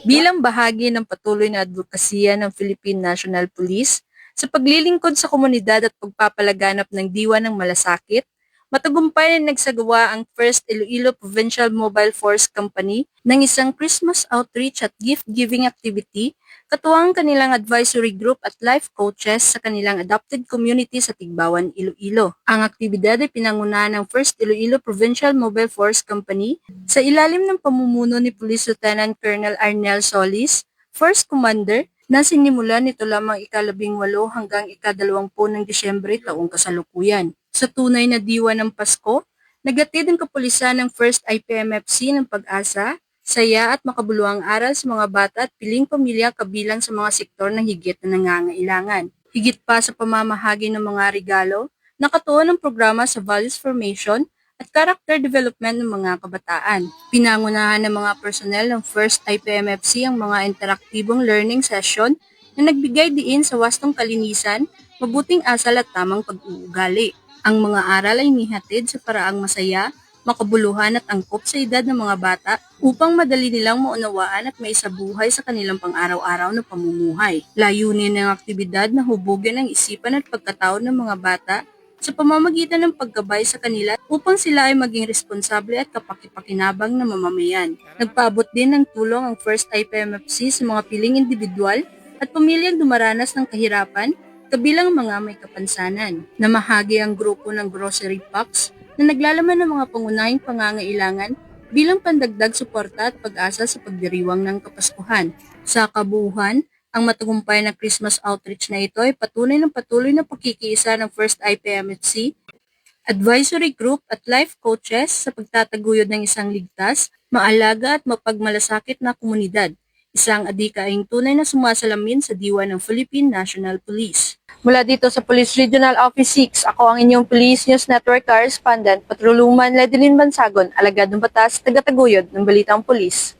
bilang bahagi ng patuloy na advokasya ng Philippine National Police sa paglilingkod sa komunidad at pagpapalaganap ng diwa ng malasakit. Matagumpay na nagsagawa ang First Iloilo Provincial Mobile Force Company ng isang Christmas outreach at gift-giving activity katuwang kanilang advisory group at life coaches sa kanilang adopted community sa Tigbawan, Iloilo. Ang aktibidad ay pinangunahan ng First Iloilo Provincial Mobile Force Company sa ilalim ng pamumuno ni Police Lieutenant Colonel Arnel Solis, First Commander, na sinimulan nito lamang ika-18 hanggang ika-20 ng Disyembre taong kasalukuyan. Sa tunay na diwa ng Pasko, nagatid ang kapulisan ng First IPMFC ng pag-asa, saya at makabuluhang aral sa mga bata at piling pamilya kabilang sa mga sektor ng higit na nangangailangan. Higit pa sa pamamahagi ng mga regalo, nakatuon ang programa sa values formation at character development ng mga kabataan. Pinangunahan ng mga personnel ng First IPMFC ang mga interaktibong learning session na nagbigay diin sa wastong kalinisan, mabuting asal at tamang pag-uugali. Ang mga aral ay nihatid sa paraang masaya, makabuluhan at angkop sa edad ng mga bata upang madali nilang maunawaan at maisabuhay sa kanilang pang-araw-araw na pamumuhay. Layunin ng aktibidad na hubugin ang isipan at pagkatao ng mga bata sa pamamagitan ng paggabay sa kanila upang sila ay maging responsable at kapakipakinabang na mamamayan. Nagpaabot din ng tulong ang First IPMFC sa mga piling individual at pamilyang dumaranas ng kahirapan kabilang mga may kapansanan. Namahagi ang grupo ng grocery packs na naglalaman ng mga pangunahing pangangailangan bilang pandagdag suporta at pag-asa sa pagdiriwang ng Kapaskuhan. Sa kabuuan, ang matagumpay na Christmas outreach na ito ay patuloy na pakikiisa ng First IPMFC, advisory group at life coaches sa pagtataguyod ng isang ligtas, maalaga at mapagmalasakit na komunidad. Isang adhikaing tunay na sumasalamin sa diwa ng Philippine National Police. Mula dito sa Police Regional Office 6, ako ang inyong Police News Network Correspondent, Patroluman Ledeline Bansagon, alagad ng batas, tagataguyod ng Balitang Pulis.